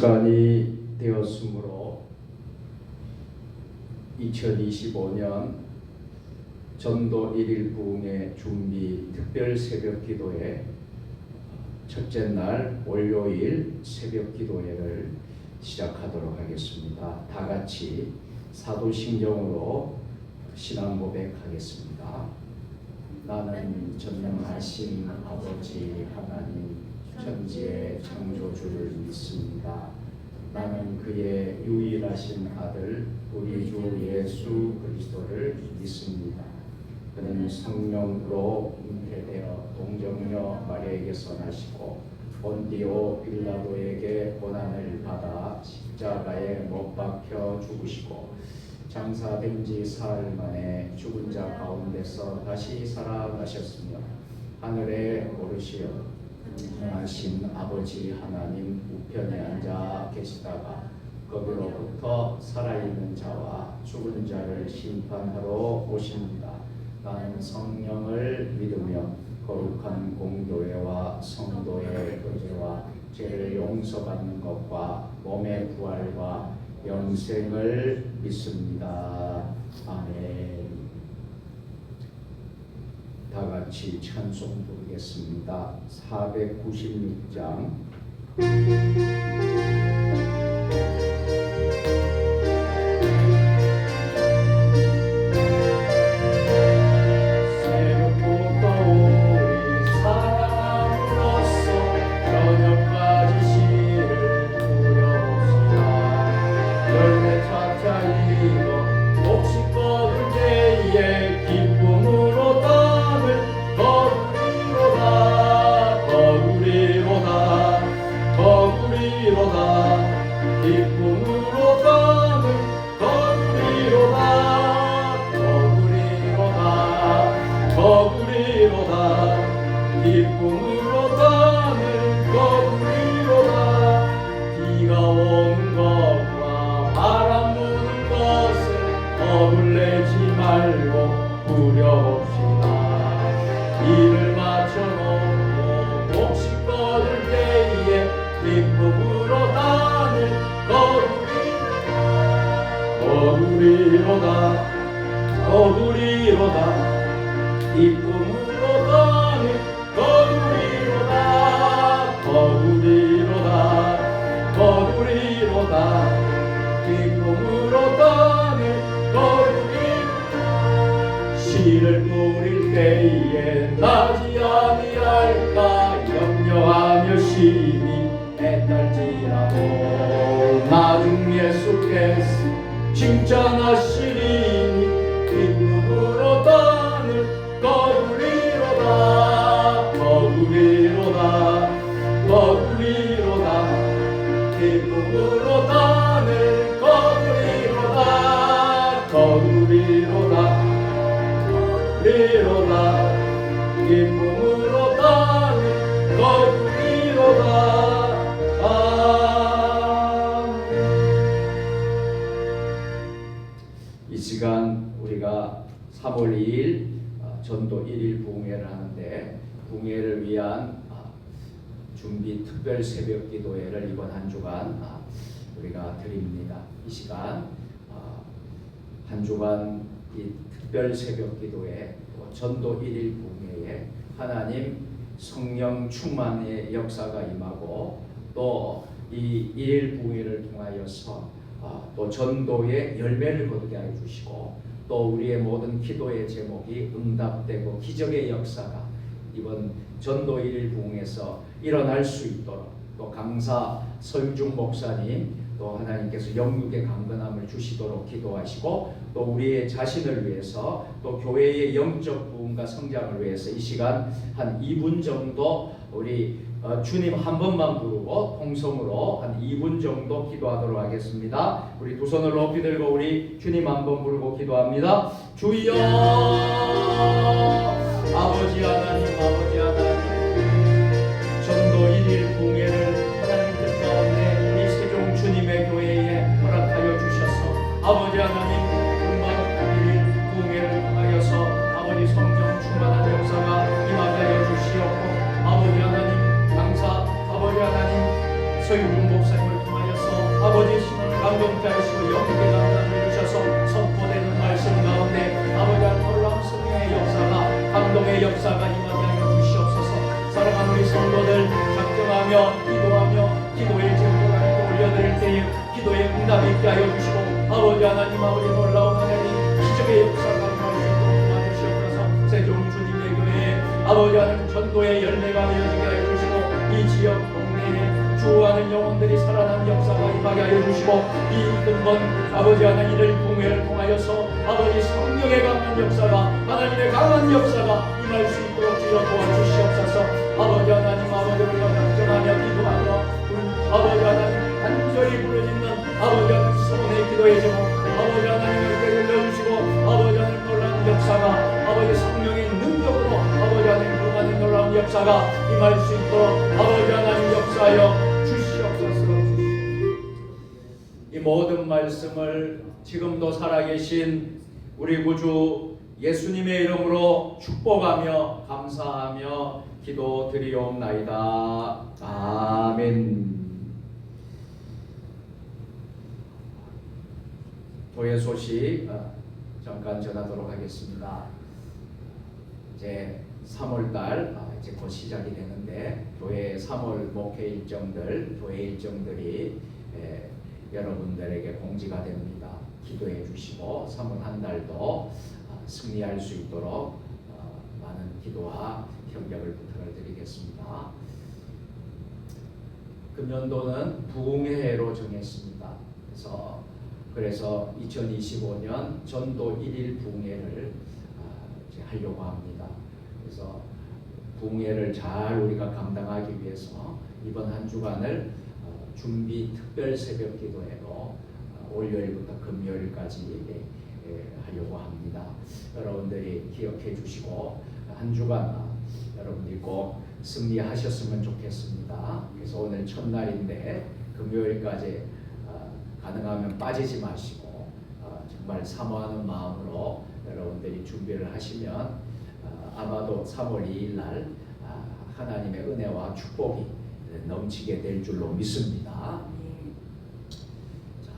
시간이 되었으므로 2025년 전도 1일 부흥회 준비 특별 새벽 기도회 첫째 날 월요일 새벽 기도회를 시작하도록 하겠습니다. 다 같이 사도신경으로 신앙 고백하겠습니다. 나는 전능하신 아버지 하나님 천지의 창조주를 믿습니다. 나는 그의 유일하신 아들 우리 주 예수 그리스도를 믿습니다. 그는 성령으로 잉태되어 동정녀 마리아에게서 나시고 본디오 빌라도에게 고난을 받아 십자가에 못 박혀 죽으시고 장사된 지 사흘 만에 죽은 자 가운데서 다시 살아나셨으며 하늘에 오르시어 하신 아버지 하나님 우편에 앉아 계시다가 거기로부터 살아있는 자와 죽은 자를 심판하러 오십니다. 나는 성령을 믿으며 거룩한 공교회와 성도의 의제와 죄를 용서받는 것과 몸의 부활과 영생을 믿습니다. 아멘. 다 같이 찬송 부르겠습니다. 496장 거두리로다 기쁨으로 가는 거두리로다 거두리로다 기쁨으로 가는 거두리로다 씨를 뿌릴 때에 나지 아니할까 염려하며 심히 애떨지라도 나중 예수께서 칭찬하시리니 기쁨으로 가는 거두리로다 기쁨으로 가는 거두리로다 기쁨으로 가는 거두리로다. 이 시간 우리가 3월 2일 전도 1일 부흥회를 하는데 부흥회를 위한 준비 특별 새벽 기도회를 이번 한 주간 우리가 드립니다. 이 시간 한 주간 이 특별 새벽 기도회 전도 1일 부흥회에 하나님 성령 충만의 역사가 임하고 또 이 1일 부흥회를 통하여서 또 전도의 열매를 거두게 하여 주시고 또 우리의 모든 기도의 제목이 응답되고 기적의 역사가 이번 전도 1일 부흥에서 일어날 수 있도록 또 강사 서유중 목사님 또 하나님께서 영육의 강건함을 주시도록 기도하시고 또 우리의 자신을 위해서 또 교회의 영적 부흥과 성장을 위해서 이 시간 한 2분 정도 우리 주님 한 번만 부르고 통성으로 한 2분 정도 기도하도록 하겠습니다. 우리 두 손을 높이 들고 우리 주님 한 번 부르고 기도합니다. 주여 아버지 하나님 전도 1일 부흥회를 하나님 뜻 가운데 우리 세종 주님의 교회에 허락하여 주셔서 아버지 하나님 금방 1일 부흥회를 통하여서 아버지 성령 충만한 역사가 임하게 하여 주시옵고 아버지 하나님 강사 아버지 하나님 서유중 목사님을 통하여서 아버지 하나님 전도의 열매가 되어지게 해주시고 이 지역 동네에 주어하는 영혼들이 살아난 역사가 임하게 하여 주시고 이 근본 아버지 하나님을 붕괴를 통하여서 아버지 성령의 강한 역사가 하나님의 강한 역사가 임할 수 있도록 주여 도와주시옵소서. 아버지 하나님 아버지를 걱정하며 기도하며 아버지 하나님 간절히 부르짖는 아버지 하나님 소원의 기도의 제목 아버지 하나님의 때를 넣으시고 아버지 하나님 놀라운 역사가 아버지 성령의 능력으로 아버지 하나님 동하는 놀라운 역사가 임할 수 있도록 아버지 하나님 역사하여 주시옵소서. 이 모든 말씀을 지금도 살아계신 우리 구주 예수님의 이름으로 축복하며 감사하며 기도드리옵나이다. 아멘. 교회 소식 잠깐 전하도록 하겠습니다. 이제 3월달 이제 곧 시작이 되는데 교회 3월 목회 일정들, 교회 일정들이 여러분들에게 공지가 됩니다. 기도해 주시고 3월 한 달도 승리할 수 있도록 많은 기도와 협력을 부탁을 드리겠습니다. 금년도는 부흥회로 정했습니다. 그래서 2025년 전도 1일 부흥회를 하려고 합니다. 그래서 부흥회를 잘 우리가 감당하기 위해서 이번 한 주간을 준비 특별 새벽 기도회로 월요일부터 금요일까지 하려고 합니다. 여러분들이 기억해 주시고 한 주간 여러분들이 꼭 승리하셨으면 좋겠습니다. 그래서 오늘 첫날인데 금요일까지 가능하면 빠지지 마시고 정말 사모하는 마음으로 여러분들이 준비를 하시면 아마도 3월 2일 날 하나님의 은혜와 축복이 넘치게 될 줄로 믿습니다. 자,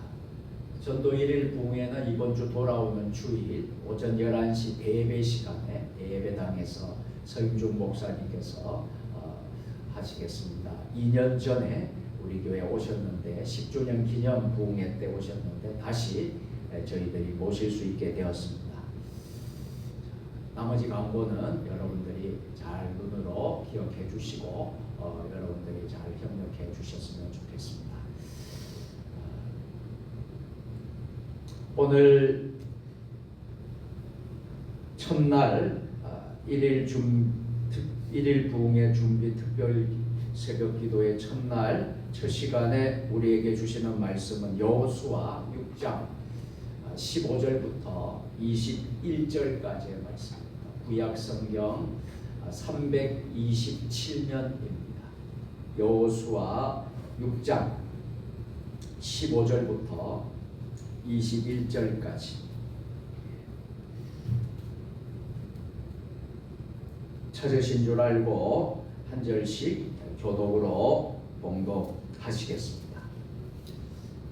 전도 1일 부흥회는 이번 주 돌아오는 주일 오전 11시 대예배 시간에 예배당에서 서임중 목사님께서 하시겠습니다. 2년 전에 우리 교회에 오셨는데 10주년 기념 부흥회 때 오셨는데 다시 저희들이 모실 수 있게 되었습니다. 나머지 광고는 여러분들이 잘 눈으로 기억해 주시고 여러분들이 잘 협력해 주셨으면 좋겠습니다. 오늘 첫날 1일 부흥회 준비 특별 새벽 기도의 첫날 첫 시간에 우리에게 주시는 말씀은 여호수아 6장 15절부터 21절까지의 말씀입니다. 구약 성경 327면입니다. 여호수아 6장 15절부터 21절까지 찾으신 줄 알고 한 절씩 교독으로 봉독하시겠습니다.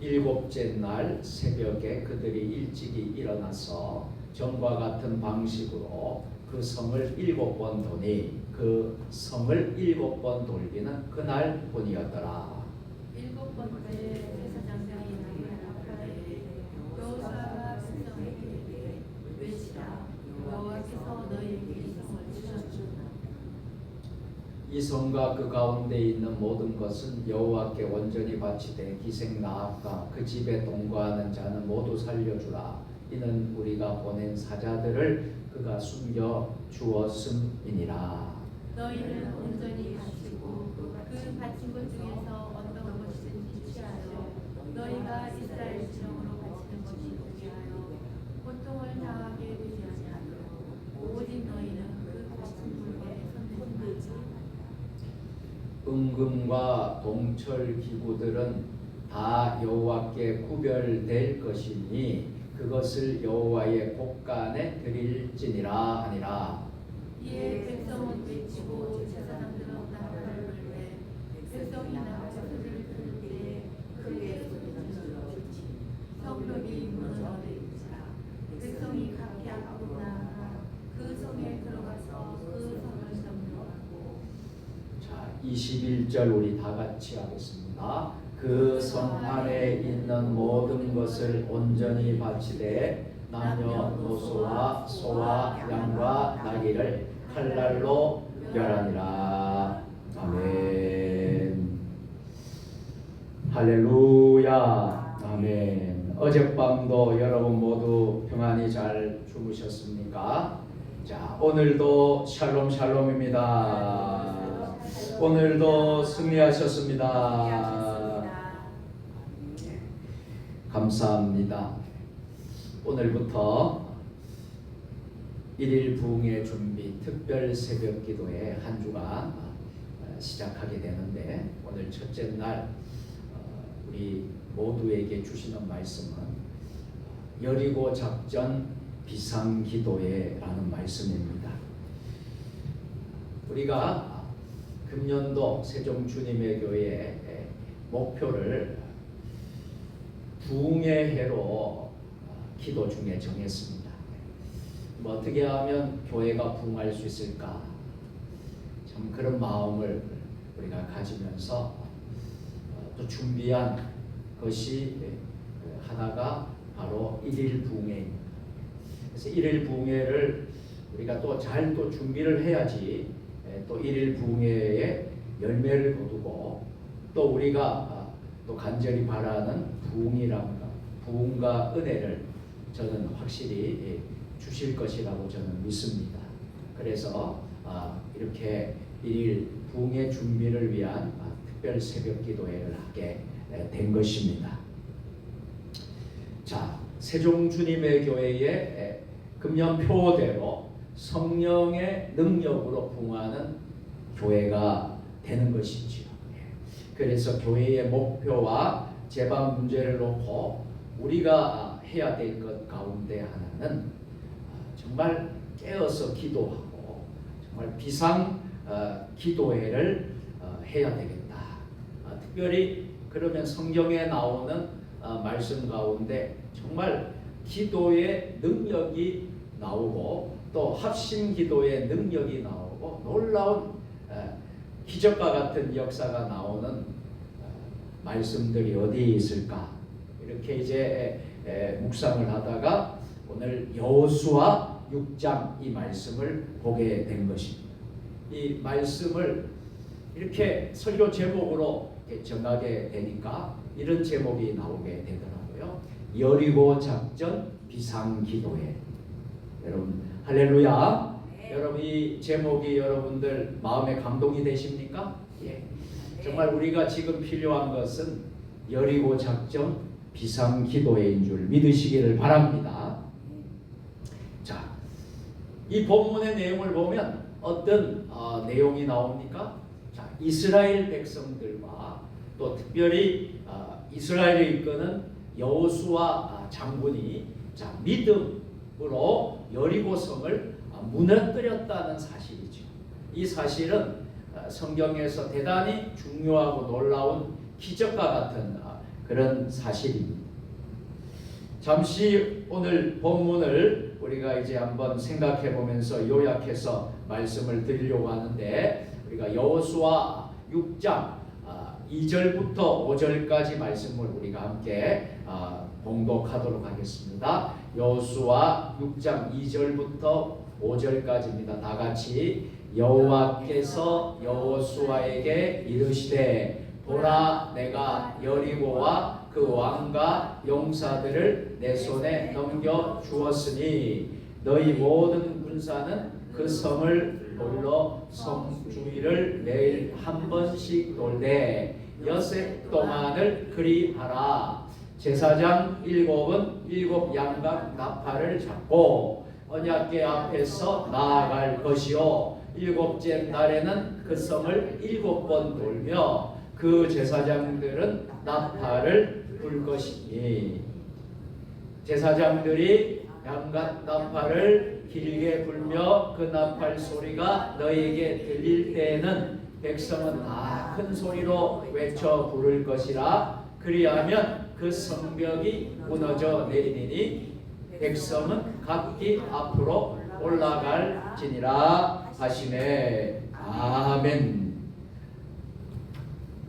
일곱째 날 새벽에 그들이 일찍이 일어나서 전과 같은 방식으로 그 성을 7번 도니 그 성을 7번 돌기는 그날 뿐이었더라. 7번째 제사장장이 나가라에 여호수아가 백성에게 외치라. 여호와께서 너희에게 이 성을 주셨구나. 이 성과 그 가운데 있는 모든 것은 여호와께 온전히 바치되 기생 나아가 그 집에 동거하는 자는 모두 살려주라. 이는 우리가 보낸 사자들을 그가 숨겨 주었음이니라. 너희는 온전히 바치고 그 바친 것 중에서 어떤 것이든지 취하여 너희가 이스라엘 지령으로 바치는 것이 동의하여 고통을 당하게 되지 아니하도록 오직 너희는 그 바친 물에 손대지 말지. 은금과 동철 기구들은 다 여호와께 구별될 것이니 그것을 여호와의 곳간에 드릴지니라 하니라. 이에 백성은 외치고 제사장들은 나팔을 불매 백성이 나가서 소리를 들을 때에 크게 소리를 질렀지. 성벽이 무너져 내리지라. 백성이 각기 앞으로 나아가 그 성에 들어가서 그 성을 점령하고. 자, 21절 우리 다 같이 하겠습니다. 그 성 안에 있는 모든 것을 온전히 바치되 남녀노소와 소와 양과 나귀를 칼날로 멸하니라. 아멘. 할렐루야. 아멘. 어젯밤도 여러분 모두 평안히 잘 주무셨습니까? 자, 오늘도 샬롬 샬롬입니다. 오늘도 승리하셨습니다. 감사합니다. 오늘부터 1일 부흥의 준비 특별 새벽 기도의 한 주간 시작하게 되는데, 오늘 첫째 날 우리 모두에게 주시는 말씀은 여리고 작전 비상기도회라는 말씀입니다. 우리가 금년도 세종주님의 교회의 목표를 부흥의 해로 기도 중에 정했습니다. 어떻게 하면 교회가 부흥할 수 있을까? 참 그런 마음을 우리가 가지면서 또 준비한 것이 하나가 바로 1일 부흥회입니다. 그래서 1일 부흥회를 우리가 또 잘 또 준비를 해야지 또 1일 부흥회에 열매를 거두고 또 우리가 또 간절히 바라는 부흥과 은혜를 저는 확실히 주실 것이라고 저는 믿습니다. 그래서 이렇게 1일 부흥의 준비를 위한 특별 새벽 기도회를 하게 된 것입니다. 자, 세종주님의 교회의 금년표대로 성령의 능력으로 부흥하는 교회가 되는 것이지요. 그래서 교회의 목표와 제방 문제를 놓고 우리가 해야 될 것 가운데 하나는 정말 깨어서 기도하고 정말 비상 기도회를 해야 되겠다. 특별히 그러면 성경에 나오는 말씀 가운데 정말 기도의 능력이 나오고 또 합심 기도의 능력이 나오고 놀라운 기적과 같은 역사가 나오는 말씀들이 어디에 있을까? 이렇게 이제 묵상을 하다가 오늘 여호수아 6장 이 말씀을 보게 된 것입니다. 이 말씀을 이렇게 설교 제목으로 정하게 되니까 이런 제목이 나오게 되더라고요. 여리고 작전 비상기도회. 여러분 할렐루야. 네. 여러분 이 제목이 여러분들 마음에 감동이 되십니까? 예. 정말 우리가 지금 필요한 것은 여리고 작전 비상기도회인 줄 믿으시기를 바랍니다. 자, 이 본문의 내용을 보면 어떤 내용이 나옵니까? 자, 이스라엘 백성들과 또 특별히 이스라엘을 이끄는 여호수아 장군이 자, 믿음으로 여리고성을 무너뜨렸다는 사실이죠. 이 사실은 성경에서 대단히 중요하고 놀라운 기적과 같은 그런 사실입니다. 잠시 오늘 본문을 우리가 이제 한번 생각해 보면서 요약해서 말씀을 드리려고 하는데, 우리가 여호수아 6장 2절부터 5절까지 말씀을 우리가 함께 봉독하도록 하겠습니다. 여호수아 6장 2절부터 5절까지입니다. 다 같이 여호와께서 여호수아에게 이르시되 보라, 내가 여리고와 그 왕과 용사들을 내 손에 넘겨 주었으니 너희 모든 군사는 그 성을 돌러 성 주위를 매일 한 번씩 돌되 여섯 동안을 그리 하라. 제사장 7은 7 양각 나팔을 잡고 언약궤 앞에서 나아갈 것이요 7째 날에는 그 성을 7번 돌며 그 제사장들은 나팔을 불 것이니, 제사장들이 양각 나팔을 길게 불며 그 나팔 소리가 너희에게 들릴 때에는 백성은 다 큰 소리로 외쳐 부를 것이라. 그리하면 그 성벽이 무너져 내리니 백성은 각기 앞으로 올라갈지니라 하시네. 아멘.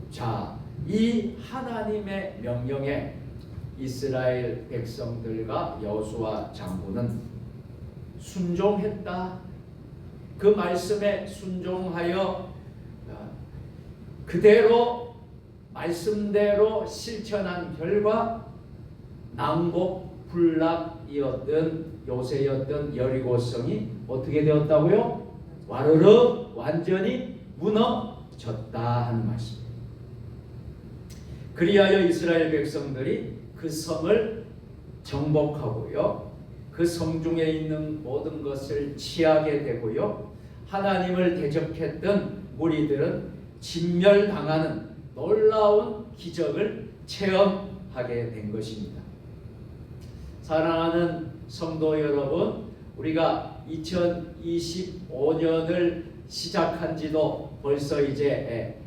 자, 이 하나님의 명령에 이스라엘 백성들과 여호수아 장군은 순종했다. 그 말씀에 순종하여 그대로 말씀대로 실천한 결과 낭복불락이었던 요새였던 여리고성이 어떻게 되었다고요? 와르르 완전히 무너졌다 하는 말씀입니다. 그리하여 이스라엘 백성들이 그 성을 정복하고요, 그 성 중에 있는 모든 것을 취하게 되고요, 하나님을 대적했던 무리들은 진멸당하는 놀라운 기적을 체험하게 된 것입니다. 사랑하는 성도 여러분, 우리가 2025년을 시작한 지도 벌써 이제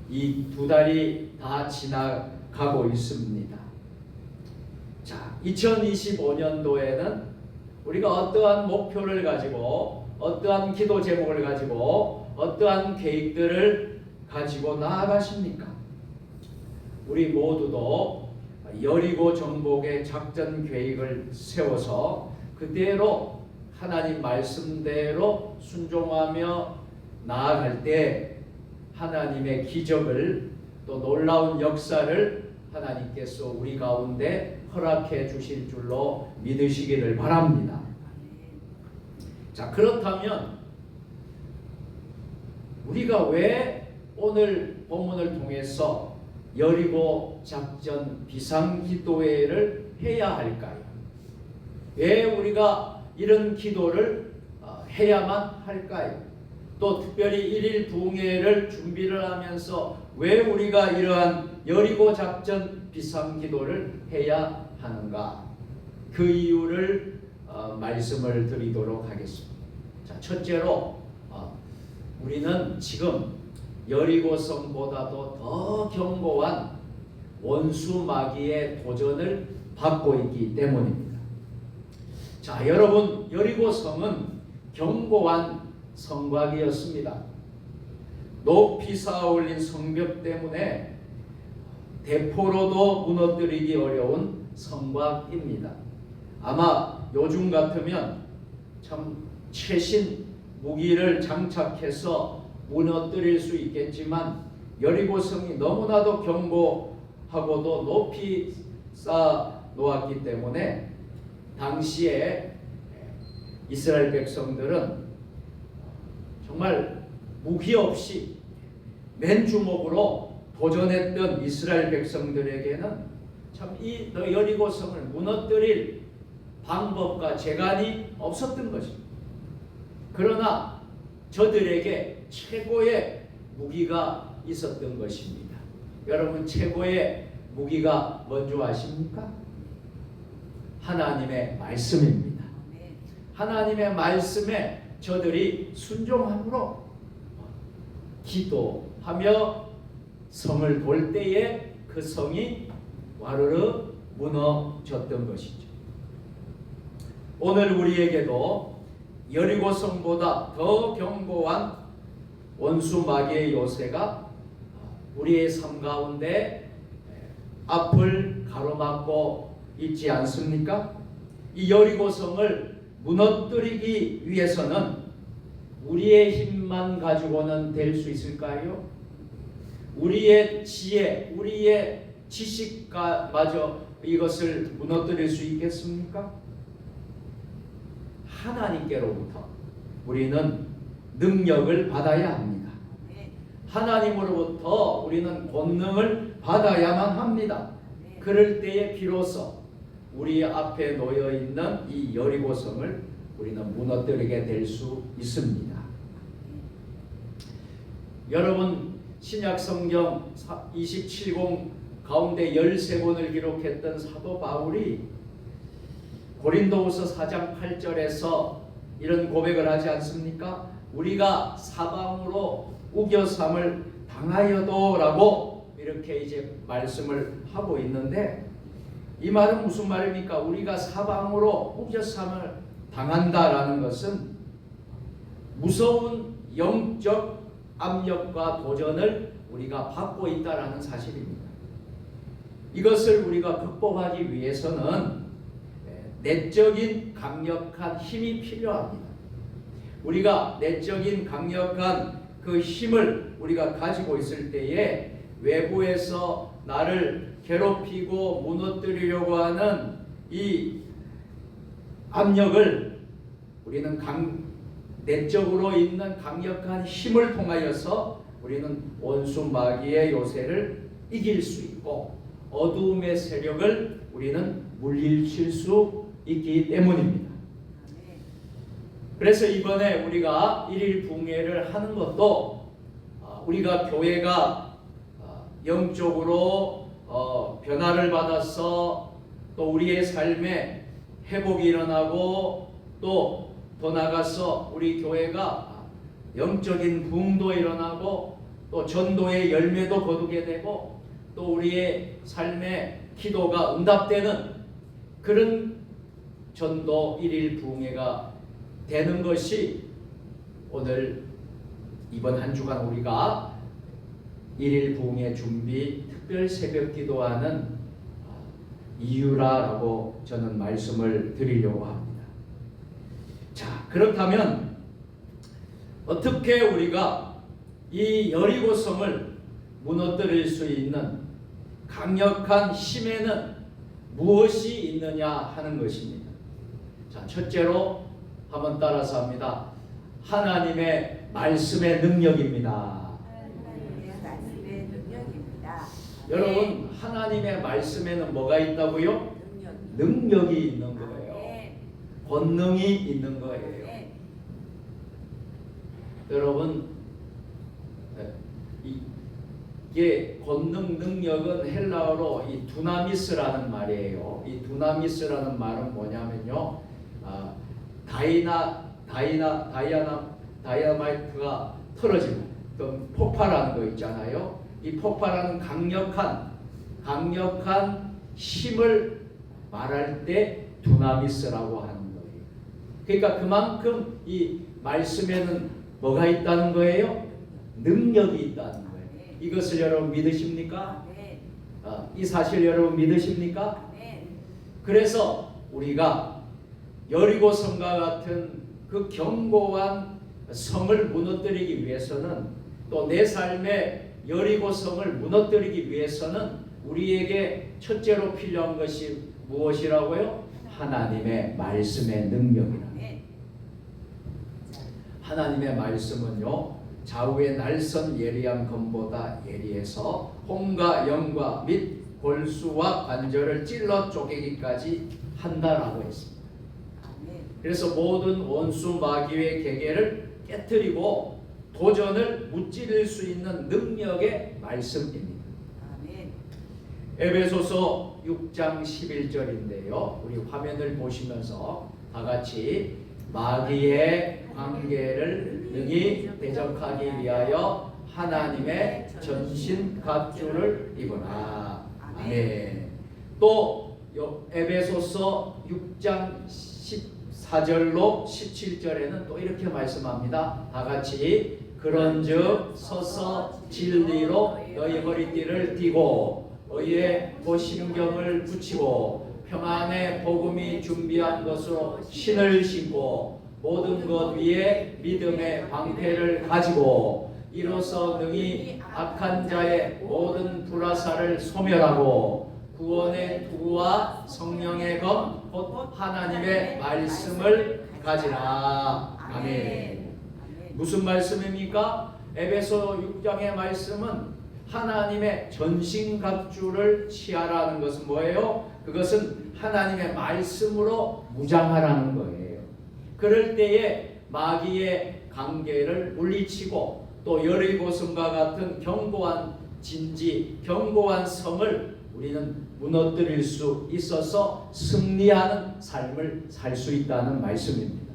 이 2달이 다 지나가고 있습니다. 자, 2025년도에는 우리가 어떠한 목표를 가지고, 어떠한 기도 제목을 가지고, 어떠한 계획들을 가지고 나아가십니까? 우리 모두도 여리고 정복의 작전 계획을 세워서 그대로 하나님 말씀대로 순종하며 나아갈 때 하나님의 기적을, 또 놀라운 역사를 하나님께서 우리 가운데 허락해 주실 줄로 믿으시기를 바랍니다. 자, 그렇다면 우리가 왜 오늘 본문을 통해서 여리고 작전 비상기도회를 해야 할까요? 왜 우리가 이런 기도를 해야만 할까요? 또 특별히 일일 부흥회를 준비를 하면서 왜 우리가 이러한 여리고 작전 비상기도를 해야 하는가? 그 이유를 말씀을 드리도록 하겠습니다. 자, 첫째로 우리는 지금 여리고성보다도 더 견고한 원수 마귀의 도전을 받고 있기 때문입니다. 자, 여러분, 여리고성은 견고한 성곽이었습니다. 높이 쌓아올린 성벽 때문에 대포로도 무너뜨리기 어려운 성곽입니다. 아마 요즘 같으면 참 최신 무기를 장착해서 무너뜨릴 수 있겠지만 여리고성이 너무나도 견고하고도 높이 쌓아 놓았기 때문에 당시에 이스라엘 백성들은 정말 무기 없이 맨주먹으로 도전했던 이스라엘 백성들에게는 참 이 여리고성을 무너뜨릴 방법과 재간이 없었던 것입니다. 그러나 저들에게 최고의 무기가 있었던 것입니다. 여러분, 최고의 무기가 뭔지 아십니까? 하나님의 말씀입니다. 하나님의 말씀에 저들이 순종함으로 기도하며 성을 돌 때에 그 성이 와르르 무너졌던 것이죠. 오늘 우리에게도 여리고성보다 더 견고한 원수 마귀의 요새가 우리의 삶 가운데 앞을 가로막고 있지 않습니까? 이 여리고성을 무너뜨리기 위해서는 우리의 힘만 가지고는 될 수 있을까요? 우리의 지혜, 우리의 지식마저 이것을 무너뜨릴 수 있겠습니까? 하나님께로부터 우리는 능력을 받아야 합니다. 하나님으로부터 우리는 권능을 받아야만 합니다. 그럴 때에 비로소 우리 앞에 놓여 있는 이 여리고성을 우리는 무너뜨리게 될 수 있습니다. 여러분, 신약 성경 27권 가운데 13권을 기록했던 사도 바울이 고린도후서 4장 8절에서 이런 고백을 하지 않습니까? 우리가 사방으로 우겨삼을 당하여도라고 이렇게 이제 말씀을 하고 있는데, 이 말은 무슨 말입니까? 우리가 사방으로 우겨삼을 당한다라는 것은 무서운 영적 압력과 도전을 우리가 받고 있다라는 사실입니다. 이것을 우리가 극복하기 위해서는 내적인 강력한 힘이 필요합니다. 우리가 내적인 강력한 그 힘을 우리가 가지고 있을 때에 외부에서 나를 괴롭히고 무너뜨리려고 하는 이 압력을 우리는 내적으로 있는 강력한 힘을 통하여서 우리는 원수 마귀의 요새를 이길 수 있고 어두움의 세력을 우리는 물리칠 수 있기 때문입니다. 그래서 이번에 우리가 1일 부흥회를 하는 것도 우리가 교회가 영적으로 변화를 받아서 또 우리의 삶에 회복이 일어나고 또 더 나아가서 우리 교회가 영적인 부흥도 일어나고 또 전도의 열매도 거두게 되고 또 우리의 삶의 기도가 응답되는 그런 전도 1일 부흥회가 되는 것이 오늘 이번 한 주간 우리가 1일 부흥회 준비 특별 새벽 기도하는 이유라고 저는 말씀을 드리려고 합니다. 자, 그렇다면 어떻게 우리가 이 여리고성을 무너뜨릴 수 있는 강력한 힘에는 무엇이 있느냐 하는 것입니다. 자, 첫째로 한번 따라서 합니다. 하나님의 말씀의 능력입니다. 하나님의 말씀의 능력입니다. 여러분, 하나님의 말씀에는 뭐가 있다고요? 능력이 있는 거예요. 권능이 있는 거예요. 여러분, 이게 권능 능력은 헬라어로 이 두나미스라는 말이에요. 이 두나미스라는 말은 뭐냐면요, 다이아마이트가 터져지는 폭발하는 거 있잖아요. 이 폭발하는 강력한 힘을 말할 때 두나미스라고 하는 거예요. 그러니까 그만큼 이 말씀에는 뭐가 있다는 거예요? 능력이 있다는 거예요. 이것을 여러분 믿으십니까? 이 사실 여러분 믿으십니까? 그래서 우리가 여리고 성과 같은 그 견고한 성을 무너뜨리기 위해서는 또 내 삶의 여리고 성을 무너뜨리기 위해서는 우리에게 첫째로 필요한 것이 무엇이라고요? 하나님의 말씀의 능력이라. 하나님의 말씀은요, 좌우의 날선 예리한 검보다 예리해서 혼과 영과 및 골수와 관절을 찔러 쪼개기까지 한다라고 했습니다. 그래서 모든 원수 마귀의 계계를 깨뜨리고 도전을 무찌를 수 있는 능력의 말씀입니다. 에베소서 6장 11절인데요. 우리 화면을 보시면서 다 같이 마귀의 관계를 능히 대적하기 위하여 하나님의 전신 갑주를 입으라. 아멘. 또 에베소서 6장 14절로 17절에는 또 이렇게 말씀합니다. 다 같이 그런즉 서서 진리로 너희 허리띠를 띠고 의의 보신경을 붙이고 평안의 복음이 준비한 것으로 신을 신고 모든 것 위에 믿음의 방패를 가지고 이로써 능히 악한 자의 모든 불화살을 소멸하고 구원의 도구와 성령의 검 곧 하나님의 말씀을 가지라. 아멘. 무슨 말씀입니까? 에베소 6장의 말씀은 하나님의 전신갑주를 취하라는 것은 뭐예요? 그것은 하나님의 말씀으로 무장하라는 거예요. 그럴 때에 마귀의 관계를 물리치고 또 여리고성과 같은 견고한 진지, 견고한 성을 우리는 무너뜨릴 수 있어서 승리하는 삶을 살 수 있다는 말씀입니다.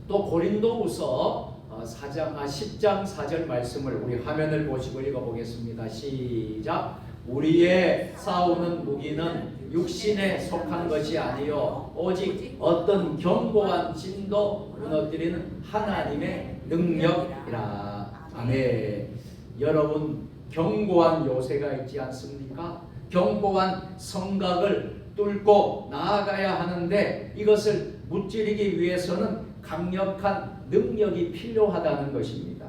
또 고린도후서 10장 4절 말씀을 우리 화면을 보시고 읽어보겠습니다. 시작. 우리의 싸우는 무기는 육신에 속한 것이 아니요 오직 어떤 견고한 진도 무너뜨리는 하나님의 능력이라. 아멘. 여러분, 견고한 요새가 있지 않습니까? 견고한 성각을 붙들고 나아가야 하는데 이것을 무찌르기 위해서는 강력한 능력이 필요하다는 것입니다.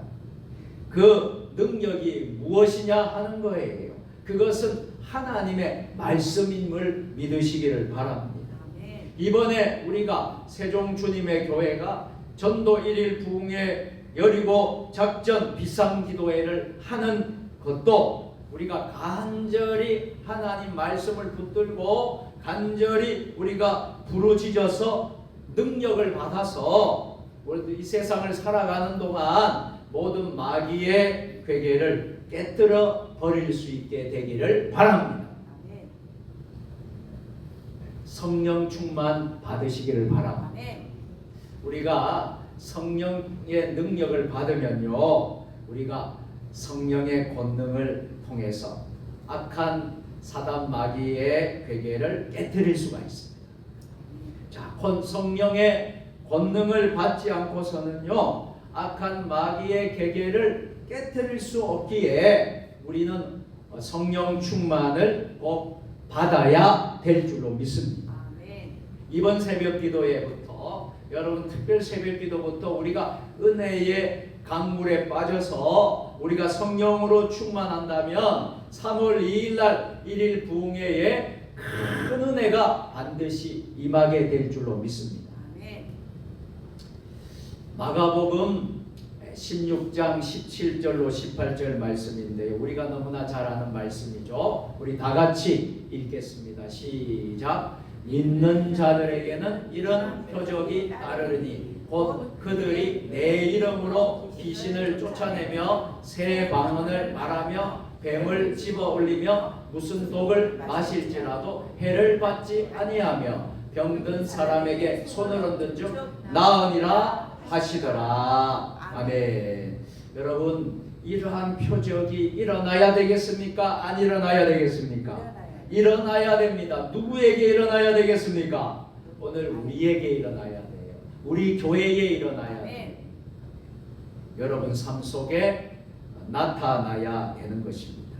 그 능력이 무엇이냐 하는 거예요. 그것은 하나님의 말씀임을 믿으시기를 바랍니다. 이번에 우리가 세종 주님의 교회가 전도 1일 부흥회 여리고 작전 비상기도회를 하는 것도 우리가 간절히 하나님 말씀을 붙들고 간절히 우리가 부르짖어서 능력을 받아서 우리도 이 세상을 살아가는 동안 모든 마귀의 괴계를 깨뜨려 버릴 수 있게 되기를 바랍니다. 성령 충만 받으시기를 바랍니다. 우리가 성령의 능력을 받으면요, 우리가 성령의 권능을 통해서 악한 사단 마귀의 괴계를 깨뜨릴 수가 있습니다. 자, 성령의 권능을 받지 않고서는요, 악한 마귀의 괴계를 깨뜨릴 수 없기에 우리는 성령 충만을 꼭 받아야 될 줄로 믿습니다. 이번 새벽 기도회부터 여러분 특별 새벽 기도부터 우리가 은혜의 강물에 빠져서 우리가 성령으로 충만한다면 3월 2일 날 1일 부흥회에 큰 은혜가 반드시 임하게 될 줄로 믿습니다. 마가복음 16장 17절로 18절 말씀인데 우리가 너무나 잘 아는 말씀이죠. 우리 다 같이 읽겠습니다. 시작. 믿는 자들에게는 이런 표적이 따르니 곧 그들이 내 이름으로 귀신을 쫓아내며 새 방언을 말하며 뱀을 집어 올리며 무슨 독을 마실지라도 해를 받지 아니하며 병든 사람에게 손을 얹은 즉 나으니라 하시더라. 아멘. 여러분, 이러한 표적이 일어나야 되겠습니까? 안 일어나야 되겠습니까? 일어나야 됩니다. 누구에게 일어나야 되겠습니까? 오늘 우리에게 일어나야 돼요. 우리 교회에 일어나야 돼요. 여러분 삶 속에 나타나야 되는 것입니다.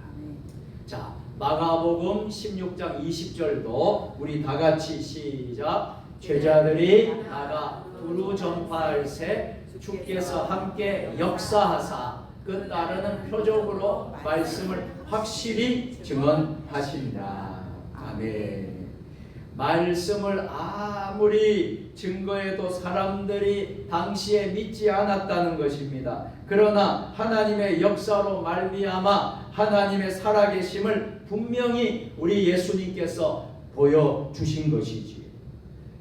자, 마가복음 16장 20절도 우리 다 같이 시작. 제자들이 나가 두루 전파할새 주께서 함께 역사하사 그 따르는 표적으로 말씀을 확실히 증언하신다. 아멘. 말씀을 아무리 증거해도 사람들이 당시에 믿지 않았다는 것입니다. 그러나 하나님의 역사로 말미암아 하나님의 살아계심을 분명히 우리 예수님께서 보여주신 것이지요.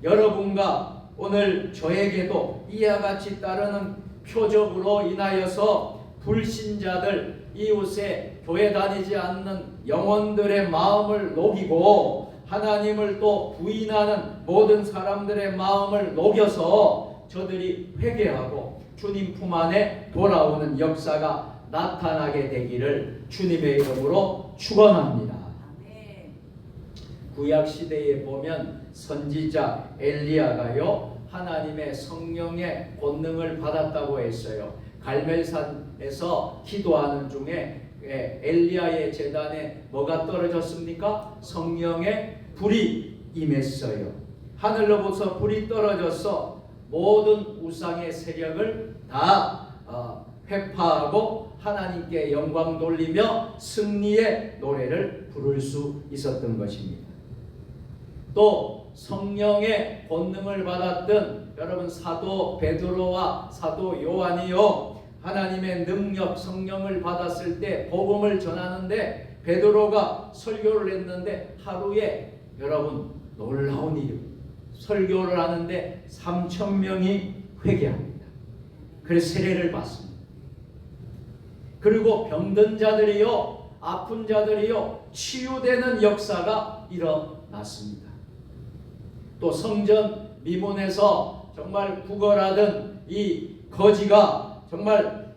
여러분과 오늘 저에게도 이와 같이 따르는 표적으로 인하여서 불신자들, 이웃에 교회 다니지 않는 영혼들의 마음을 녹이고 하나님을 또 부인하는 모든 사람들의 마음을 녹여서 저들이 회개하고 주님 품 안에 돌아오는 역사가 나타나게 되기를 주님의 이름으로 축원합니다. 구약 시대에 보면 선지자 엘리야가요 하나님의 성령의 권능을 받았다고 했어요. 갈멜산에서 기도하는 중에 엘리야의 제단에 뭐가 떨어졌습니까? 성령의 불이 임했어요. 하늘로부터 불이 떨어져서 모든 우상의 세력을 다 회파하고 하나님께 영광 돌리며 승리의 노래를 부를 수 있었던 것입니다. 또 성령의 권능을 받았던 여러분 사도 베드로와 사도 요한이요 하나님의 능력 성령을 받았을 때 복음을 전하는데 베드로가 설교를 했는데 하루에 여러분 놀라운 일이 설교를 하는데 3,000명이 회개합니다. 그래서 세례를 받습니다. 그리고 병든 자들이요 아픈 자들이요 치유되는 역사가 일어났습니다. 또 성전 미문에서 정말 구걸하던 이 거지가 정말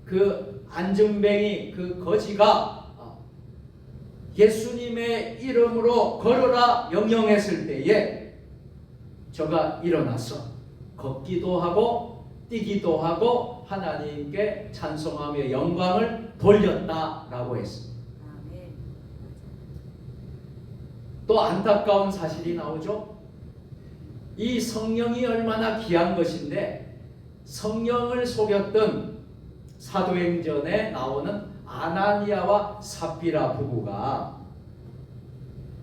그 안증뱅이 그 거지가 예수님의 이름으로 걸어라 명령했을 때에 저가 일어나서 걷기도 하고 뛰기도 하고 하나님께 찬송하며 영광을 돌렸다라고 했습니다. 또 안타까운 사실이 나오죠. 이 성령이 얼마나 귀한 것인데 성령을 속였던 사도행전에 나오는 아나니아와 삽비라 부부가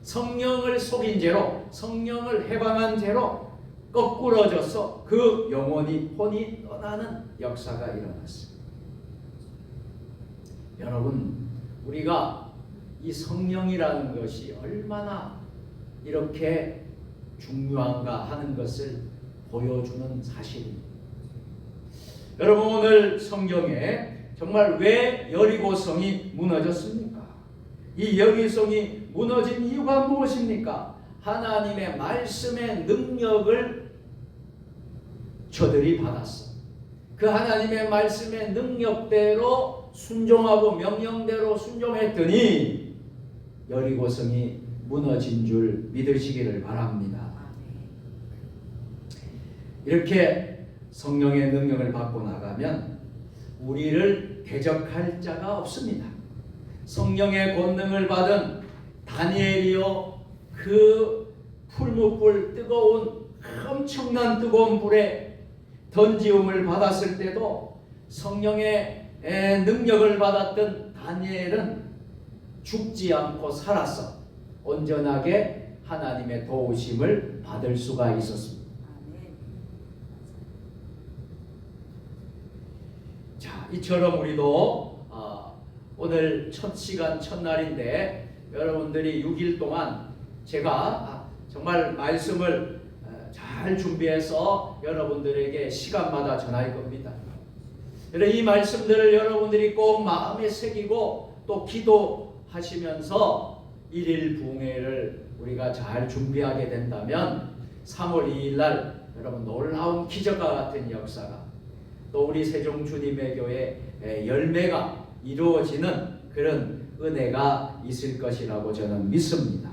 성령을 속인 죄로, 성령을 해방한 죄로 거꾸러져서 그 영혼이 혼이 떠나는 역사가 일어났습니다. 여러분, 우리가 이 성령이라는 것이 얼마나 이렇게 중요한가 하는 것을 보여주는 사실입니다. 여러분, 오늘 성경에 정말 왜 여리고성이 무너졌습니까? 이 여리고성이 무너진 이유가 무엇입니까? 하나님의 말씀의 능력을 저들이 받았어. 그 하나님의 말씀의 능력대로 순종하고 명령대로 순종했더니 여리고성이 무너진 줄 믿으시기를 바랍니다. 이렇게 성령의 능력을 받고 나가면 우리를 대적할 자가 없습니다. 성령의 권능을 받은 다니엘이요, 그 풀무불 뜨거운 엄청난 뜨거운 불에 던지움을 받았을 때도 성령의 능력을 받았던 다니엘은 죽지 않고 살았어. 온전하게 하나님의 도우심을 받을 수가 있었습니다. 자, 이처럼 우리도 오늘 첫 시간 첫날인데 여러분들이 6일 동안 제가 정말 말씀을 잘 준비해서 여러분들에게 시간마다 전할 겁니다. 이 말씀들을 여러분들이 꼭 마음에 새기고 또 기도하시면서 1일 부흥회를 우리가 잘 준비하게 된다면 3월 2일 날 여러분 놀라운 기적과 같은 역사가 또 우리 세종주님의 교회 열매가 이루어지는 그런 은혜가 있을 것이라고 저는 믿습니다.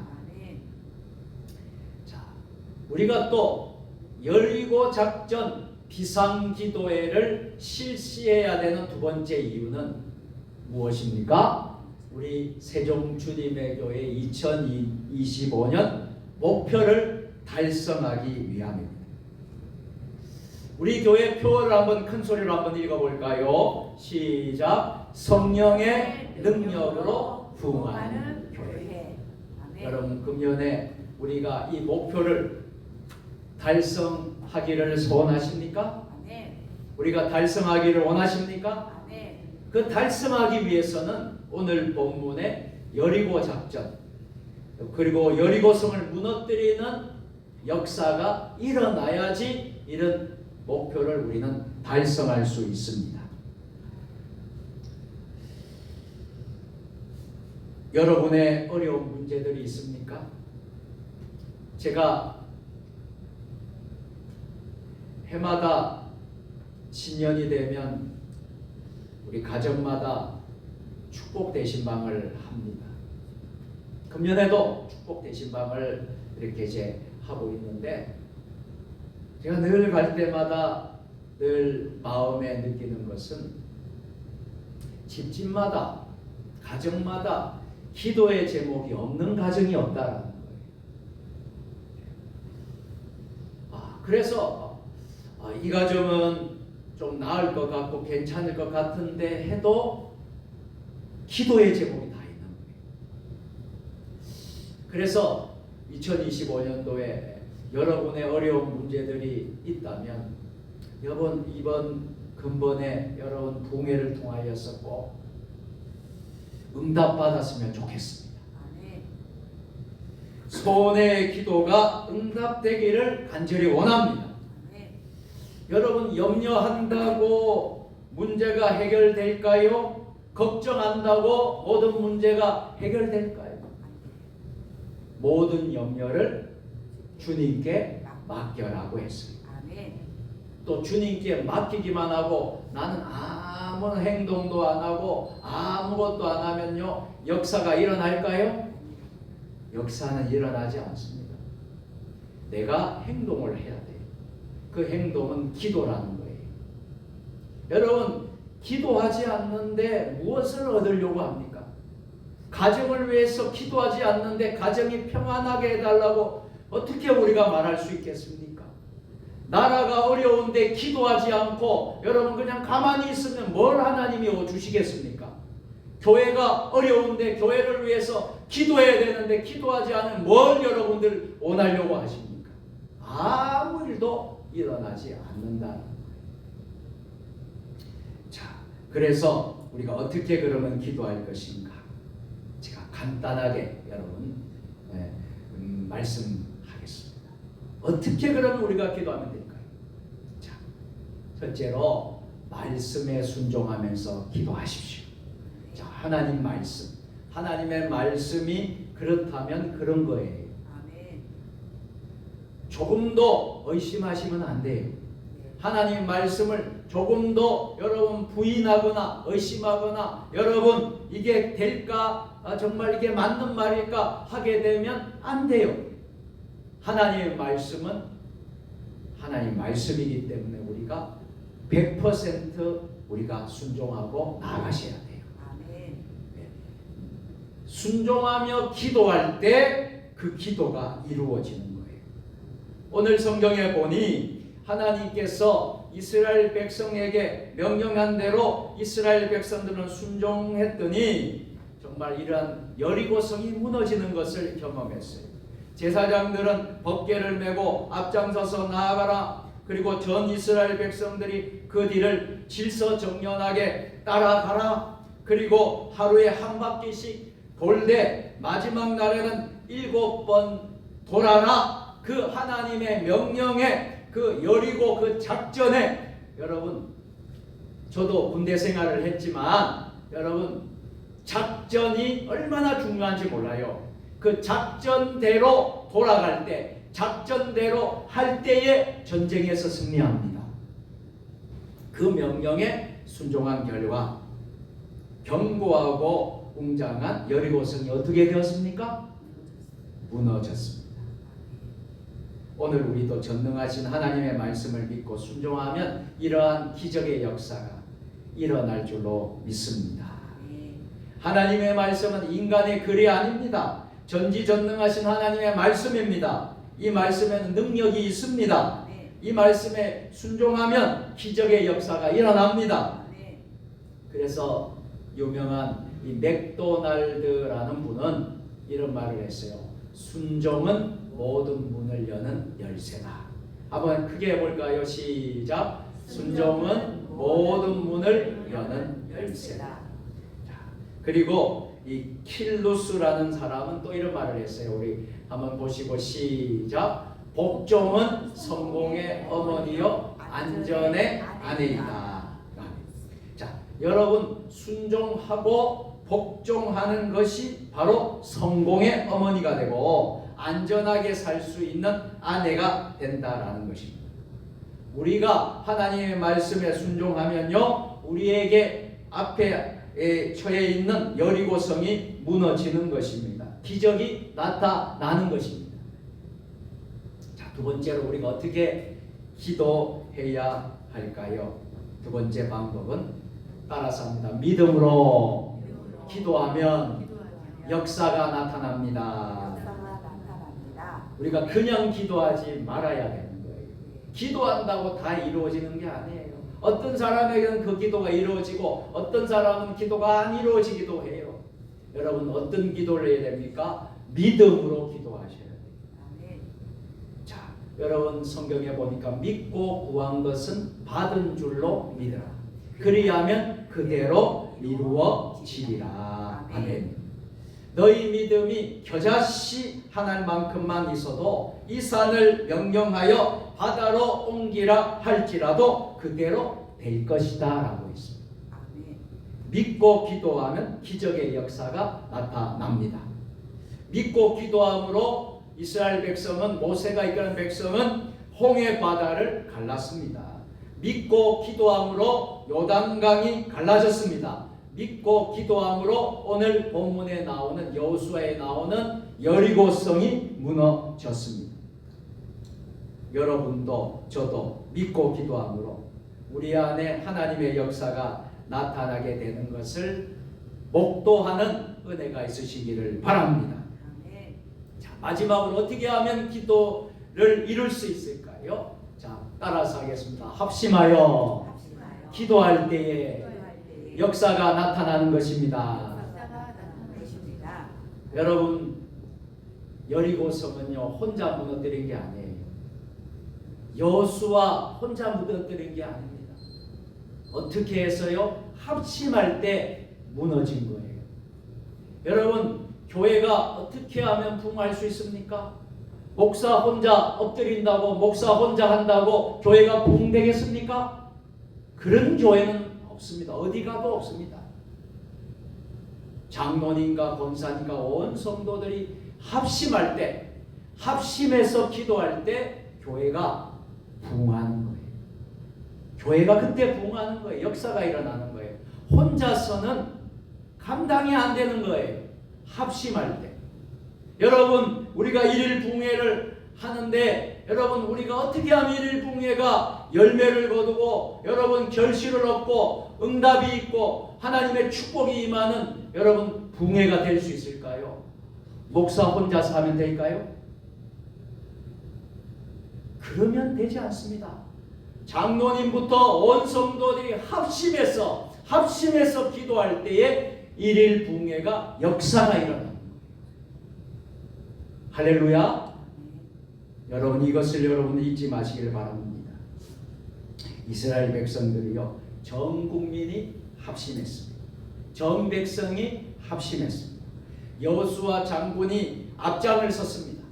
자, 우리가 또 여리고 작전 비상기도회를 실시해야 되는 두 번째 이유는 무엇입니까? 우리 세종주님의 교회 2025년 목표를 달성하기 위함입니다. 우리 교회 표어를 한번 큰 소리로 한번 읽어볼까요? 시작. 성령의 능력으로 부흥하는 교회. 여러분, 금년에 우리가 이 목표를 달성하기를 소원하십니까? 우리가 달성하기를 원하십니까? 그 달성하기 위해서는 오늘 본문의 여리고 작전 그리고 여리고성을 무너뜨리는 역사가 일어나야지 이런 목표를 우리는 달성할 수 있습니다. 여러분의 어려운 문제들이 있습니까? 제가 해마다 신년이 되면 우리 가정마다 축복 대신방을 합니다. 금년에도 축복 대신방을 이렇게 이제 하고 있는데 제가 늘 갈 때마다 늘 마음에 느끼는 것은 집집마다 가정마다 기도의 제목이 없는 가정이 없다라는 거예요. 그래서 이 가정은 좀 나을 것 같고 괜찮을 것 같은데 해도 기도의 제목이 다 있는 거예요. 그래서 2025년도에 여러분의 어려운 문제들이 있다면 이번 근본에 여러분 부흥회를 통하여서 꼭 응답받았으면 좋겠습니다. 소원의 기도가 응답되기를 간절히 원합니다. 여러분, 염려한다고 문제가 해결될까요? 걱정한다고 모든 문제가 해결될까요? 모든 염려를 주님께 맡겨라고 했습니다. 또 주님께 맡기기만 하고 나는 아무 행동도 안 하고 아무것도 안 하면요, 역사가 일어날까요? 역사는 일어나지 않습니다. 내가 행동을 해야 돼요. 그 행동은 기도라는 거예요. 여러분, 기도하지 않는데 무엇을 얻으려고 합니까? 가정을 위해서 기도하지 않는데 가정이 평안하게 해달라고 어떻게 우리가 말할 수 있겠습니까? 나라가 어려운데 기도하지 않고 여러분 그냥 가만히 있으면 뭘 하나님이 주시겠습니까? 교회가 어려운데 교회를 위해서 기도해야 되는데 기도하지 않으면 뭘 여러분들 원하려고 하십니까? 아무 일도 일어나지 않는다는 거예요. 자, 그래서 우리가 어떻게 그러면 기도할 것인가? 제가 간단하게 여러분 말씀하겠습니다. 어떻게 그러면 우리가 기도하면 될까요? 자, 첫째로 말씀에 순종하면서 기도하십시오. 자, 하나님 말씀, 하나님의 말씀이 그렇다면 그런 거예요. 조금도 의심하시면 안 돼요. 하나님 말씀을 조금도 여러분 부인하거나 의심하거나 여러분 이게 될까? 정말 이게 맞는 말일까? 하게 되면 안 돼요. 하나님의 말씀은 하나님 말씀이기 때문에 우리가 100% 우리가 순종하고 나아가셔야 돼요. 순종하며 기도할 때 그 기도가 이루어지는 거예요. 오늘 성경에 보니 하나님께서 이스라엘 백성에게 명령한 대로 이스라엘 백성들은 순종했더니 정말 이러한 여리고성이 무너지는 것을 경험했어요. 제사장들은 법궤를 메고 앞장서서 나아가라. 그리고 전 이스라엘 백성들이 그 뒤를 질서정연하게 따라가라. 그리고 하루에 한 바퀴씩 돌되 마지막 날에는 7번 돌아라. 그 하나님의 명령에 그 여리고 그 작전에 여러분 저도 군대 생활을 했지만 여러분 작전이 얼마나 중요한지 몰라요. 그 작전대로 돌아갈 때 작전대로 할 때에 전쟁에서 승리합니다. 그 명령에 순종한 결과 견고하고 웅장한 여리고성이 어떻게 되었습니까? 무너졌습니다. 오늘 우리도 전능하신 하나님의 말씀을 믿고 순종하면 이러한 기적의 역사가 일어날 줄로 믿습니다. 하나님의 말씀은 인간의 글이 아닙니다. 전지전능하신 하나님의 말씀입니다. 이 말씀에는 능력이 있습니다. 이 말씀에 순종하면 기적의 역사가 일어납니다. 그래서 유명한 이 맥도날드라는 분은 이런 말을 했어요. 순종은 모든 문을 여는 열쇠다. 한번 크게 해볼까요? 시작. 순종은 모든 문을 여는 열쇠다. 자, 그리고 이 킬루스라는 사람은 또 이런 말을 했어요. 우리 한번 보시고 시작. 복종은 성공의 어머니요 안전의 아내이다. 자, 여러분 순종하고 복종하는 것이 바로 성공의 어머니가 되고 안전하게 살 수 있는 아내가 된다라는 것입니다. 우리가 하나님의 말씀에 순종하면요, 우리에게 앞에 처해 있는 여리고성이 무너지는 것입니다. 기적이 나타나는 것입니다. 자, 두 번째로 우리가 어떻게 기도해야 할까요? 두 번째 방법은 따라서 합니다. 믿음으로 기도하면 역사가 나타납니다. 우리가 그냥 기도하지 말아야 되는 거예요. 기도한다고 다 이루어지는 게 아니에요. 어떤 사람에게는 그 기도가 이루어지고 어떤 사람은 기도가 안 이루어지기도 해요. 여러분 어떤 기도를 해야 됩니까? 믿음으로 기도하셔야 돼요. 자, 여러분 성경에 보니까 믿고 구한 것은 받은 줄로 믿으라. 그리하면 그대로 이루어지리라. 아멘. 너희 믿음이 겨자씨 하나일 만큼만 있어도 이 산을 명령하여 바다로 옮기라 할지라도 그대로 될 것이다 라고 했습니다. 믿고 기도하면 기적의 역사가 나타납니다. 믿고 기도함으로 이스라엘 백성은 모세가 이끄는 백성은 홍해 바다를 갈랐습니다. 믿고 기도함으로 요단강이 갈라졌습니다. 믿고 기도함으로 오늘 본문에 나오는 여호수아에 나오는 여리고성이 무너졌습니다. 여러분도 저도 믿고 기도함으로 우리 안에 하나님의 역사가 나타나게 되는 것을 목도하는 은혜가 있으시기를 바랍니다. 자, 마지막으로 어떻게 하면 기도를 이룰 수 있을까요? 자, 따라서 하겠습니다. 합심하여 기도할 때에 역사가 나타나는 것입니다. 여러분, 여리고성은요 혼자 무너뜨린 게 아니에요. 여호수아 혼자 무너뜨린 게 아닙니다. 어떻게 해서요? 합심할 때 무너진 거예요. 여러분, 교회가 어떻게 하면 부흥할 수 있습니까? 목사 혼자 엎드린다고, 목사 혼자 한다고 교회가 부흥되겠습니까? 그런 교회는 없습니다. 어디 가도 없습니다. 장로님과 권사님과 온 성도들이 합심할 때, 합심해서 기도할 때 교회가 부흥하는 거예요. 교회가 그때 부흥하는 거예요. 역사가 일어나는 거예요. 혼자서는 감당이 안 되는 거예요. 합심할 때. 여러분, 우리가 일일 부흥회를 하는데 여러분, 우리가 어떻게 하면 일일 부흥회가 열매를 거두고 여러분 결실을 얻고 응답이 있고 하나님의 축복이 임하는 여러분 부흥회가 될 수 있을까요? 목사 혼자서 하면 될까요? 그러면 되지 않습니다. 장로님부터 온 성도들이 합심해서 기도할 때에 일일 부흥회가 역사가 일어납니다. 할렐루야. 여러분, 이것을 여러분 잊지 마시길 바랍니다. 이스라엘 백성들이요 전 국민이 합심했습니다. 전 백성이 합심했습니다. 여호수아 장군이 앞장을 섰습니다.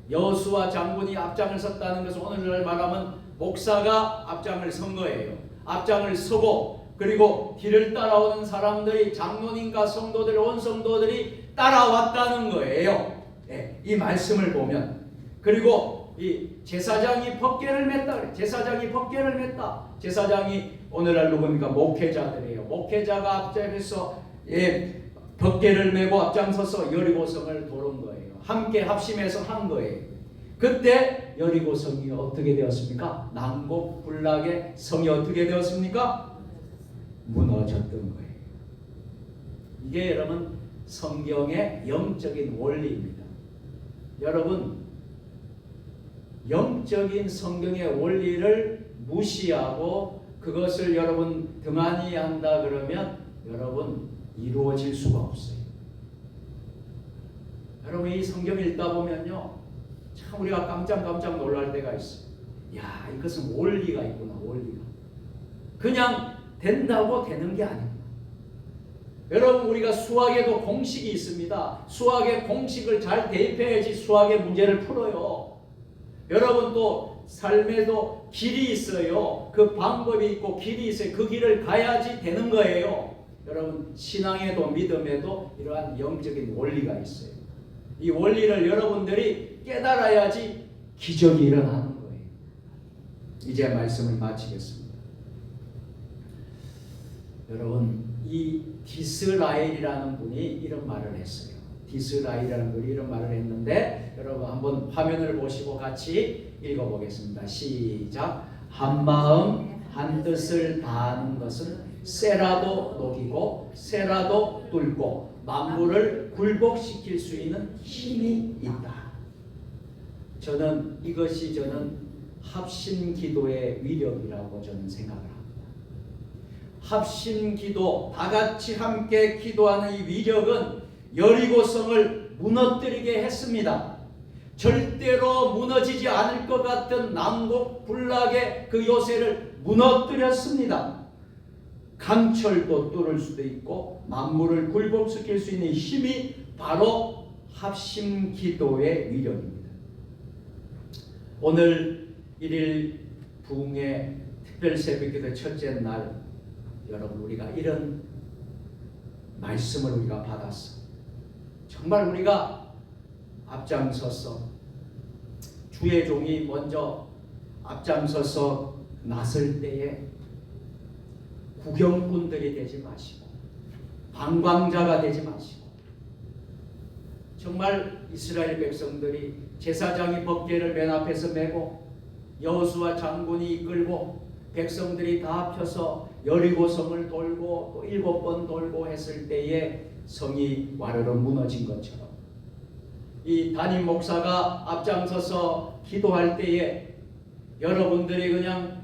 여호수아 장군이 앞장을 섰다는 것은 오늘날 말하면 목사가 앞장을 선 거예요. 앞장을 서고 그리고 뒤를 따라오는 사람들이 장로님과 성도들, 온 성도들이 따라왔다는 거예요. 네, 이 말씀을 보면 그리고 이 제사장이 법궤를 맸다 그래. 제사장이 법궤를 맸다. 제사장이 오늘날 누굽니까? 목회자들이에요. 목회자가 앞장에서 법궤를 메고 앞장서서 여리고성을 도는 거예요. 함께 합심해서 한 거예요. 그때 여리고성이 어떻게 되었습니까? 난곡불락의 성이 어떻게 되었습니까? 무너졌던 거예요. 이게 여러분 성경의 영적인 원리입니다. 여러분, 영적인 성경의 원리를 무시하고 그것을 여러분 등한히 한다 그러면 여러분 이루어질 수가 없어요. 여러분, 이 성경 읽다 보면요 참 우리가 깜짝 놀랄 때가 있어요. 야, 이것은 원리가 있구나. 원리가 그냥 된다고 되는 게 아닙니다. 여러분, 우리가 수학에도 공식이 있습니다. 수학의 공식을 잘 대입해야지 수학의 문제를 풀어요. 여러분, 또 삶에도 길이 있어요. 그 방법이 있고 길이 있어요. 그 길을 가야지 되는 거예요. 여러분, 신앙에도 믿음에도 이러한 영적인 원리가 있어요. 이 원리를 여러분들이 깨달아야지 기적이 일어나는 거예요. 이제 말씀을 마치겠습니다. 여러분, 이 디스라엘이라는 분이 이런 말을 했어요. 디스라엘이라는 분이 이런 말을 했는데 여러분 한번 화면을 보시고 같이 읽어보겠습니다. 시작. 한 마음 한 뜻을 다하는 것은 쇠라도 녹이고 쇠라도 뚫고 만물을 굴복시킬 수 있는 힘이 있다. 저는 이것이 합심기도의 위력이라고 저는 생각을 합니다. 합심기도, 다같이 함께 기도하는 이 위력은 여리고성을 무너뜨리게 했습니다. 절대로 무너지지 않을 것 같은 난곡불락의 그 요새를 무너뜨렸습니다. 강철도 뚫을 수도 있고 만물을 굴복시킬 수 있는 힘이 바로 합심기도의 위력입니다. 오늘 1일 부흥의 특별 새벽기도 첫째 날 여러분, 우리가 이런 말씀을 우리가 받았어. 정말 우리가 앞장서서 주의 종이 먼저 앞장서서 나설 때에 구경꾼들이 되지 마시고 방광자가 되지 마시고 정말 이스라엘 백성들이 제사장이 법궤를 맨 앞에서 메고 여호수아 장군이 이끌고 백성들이 다 합쳐서 여리고성을 돌고 또 7번 돌고 했을 때에 성이 와르르 무너진 것처럼 이 담임 목사가 앞장서서 기도할 때에 여러분들이 그냥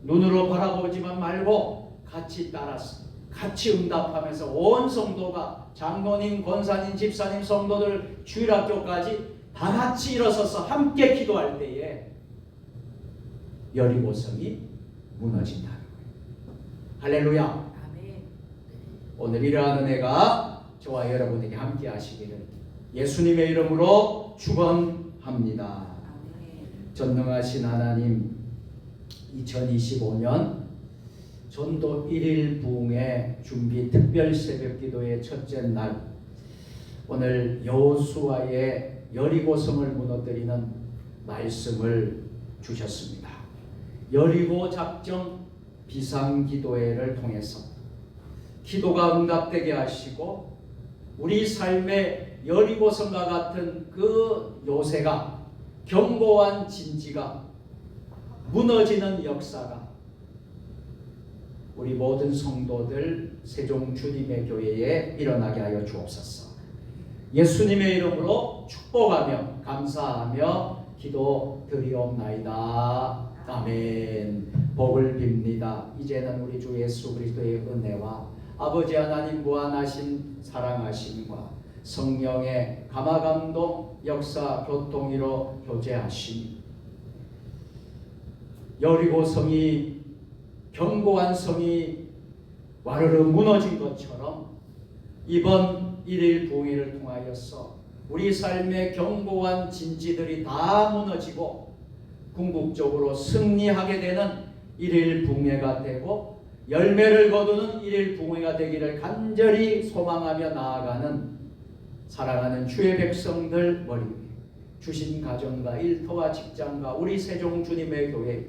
눈으로 바라보지만 말고 같이 따라서 같이 응답하면서 온 성도가 장로님, 권사님, 집사님, 성도들, 주일학교까지 다 같이 일어서서 함께 기도할 때에 여리고성이 무너진다는 거예요. 할렐루야. 아멘. 오늘 이러한 은혜가 저와 여러분에게 함께 하시기를 예수님의 이름으로 축원합니다. 아멘. 전능하신 하나님, 2025년 전도 1일 부흥회 준비 특별 새벽 기도의 첫째 날, 오늘 여호수아의 여리고성을 무너뜨리는 말씀을 주셨습니다. 여리고 작정 비상기도회를 통해서 기도가 응답되게 하시고 우리 삶의 여리고성과 같은 그 요새가, 견고한 진지가 무너지는 역사가 우리 모든 성도들 세종 주님의 교회에 일어나게 하여 주옵소서. 예수님의 이름으로 축복하며 감사하며 기도 드리옵나이다. 아멘. 복을 빕니다. 이제는 우리 주 예수 그리스도의 은혜와 아버지 하나님 무한하신 사랑하심과 성령의 감화감동 역사 교통이로 교제하심, 여리고성이 견고한 성이 와르르 무너진 것처럼 이번 1일 부흥회를 통하여서 우리 삶의 견고한 진지들이 다 무너지고 궁극적으로 승리하게 되는 1일 부흥회가 되고 열매를 거두는 1일 부흥회가 되기를 간절히 소망하며 나아가는 사랑하는 주의 백성들 머리 위에 주신 가정과 일터와 직장과 우리 세종 주님의 교회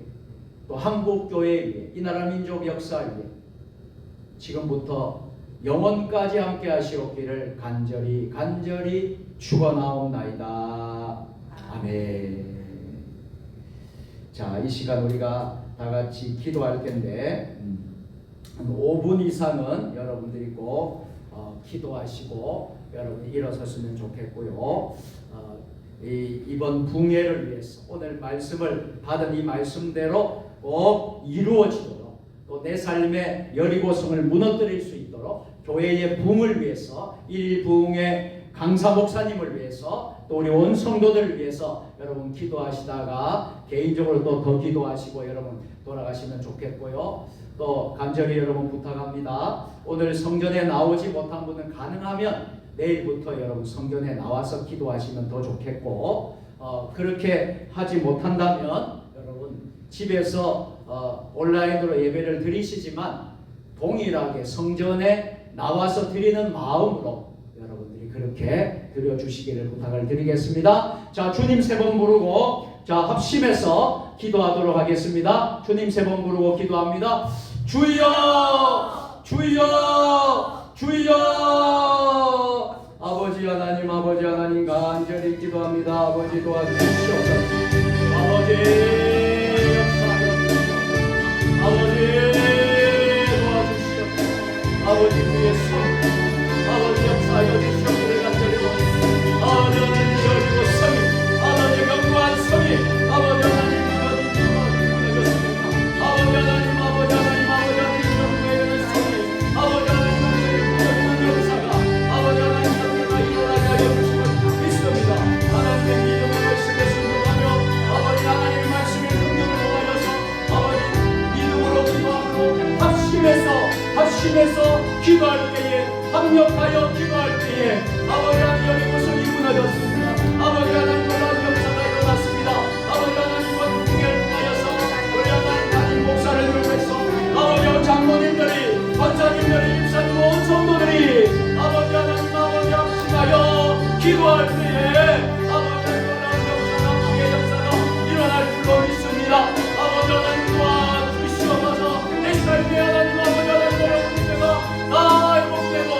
또 한국교회 위에 이 나라 민족 역사 위에 지금부터 영원까지 함께 하시옵기를 간절히 축원하옵나이다. 아멘. 자, 이 시간 우리가 다 같이 기도할 텐데 한 5분 이상은 여러분들이 꼭 기도하시고 여러분이 일어섰으면 좋겠고요. 이번 부흥회를 위해서 오늘 말씀을 받은 이 말씀대로 꼭 이루어지도록 또 내 삶의 여리고성을 무너뜨릴 수 있도록 교회의 부흥을 위해서 1일 부흥회 강사 목사님을 위해서 또 우리 온 성도들을 위해서 여러분 기도하시다가 개인적으로 또 더 기도하시고 여러분 돌아가시면 좋겠고요. 또 간절히 여러분 부탁합니다. 오늘 성전에 나오지 못한 분은 가능하면 내일부터 여러분 성전에 나와서 기도하시면 더 좋겠고 그렇게 하지 못한다면 여러분 집에서 온라인으로 예배를 드리시지만 동일하게 성전에 나와서 드리는 마음으로 여러분들이 그렇게 드려주시기를 부탁을 드리겠습니다. 자, 주님 3번 부르고 자 합심해서 기도하도록 하겠습니다. 주님 3번 부르고 기도합니다. 주여 주여 주여. 아버지 하나님 간절히 기도합니다. 아버지 도와주시옵소서. 아버지 역사하여 주시옵소서. 아버지 도와주시옵소서. 아버지 주의 손 아버지 역사하여 주시옵소서. 간절히 원합니다. 아버지 하나님 여리고 성이 아버지 견고한 성이 아버지 하나님 무너졌습니다. 아버지 하나님 경고에 성이 아버지 하나님 무너지는 역사가 아버지 하나님 일어나게 하여 주시고 믿습니다. 하나님의 믿음의 말씀에 순종하며 아버지 하나님의 말씀의 능력을 통하여서 아버지 믿음으로 기도하고 합심해서 기도할 때에 합력하여 기도할 때에 아버지 하나님 여리고성이 무너졌습니다. 아버지 하나님 놀라운 역사가 일어났습니다. 아버지 하나님 부흥회를 통하여서 우리 하나님 담임 목사를 비롯해서 아버지 장로님들이 권사님들이 집사님 온 성도들이 아버지 하나님 합심하여 기도할 때에 아버지 하나님 놀라운 역사가 부흥의 역사가 일어날 줄로 믿습니다. 아버지 하나님 도와주시옵소서. 내 삶의 하나님 아버지 하나님 여러분께서 다 회복되고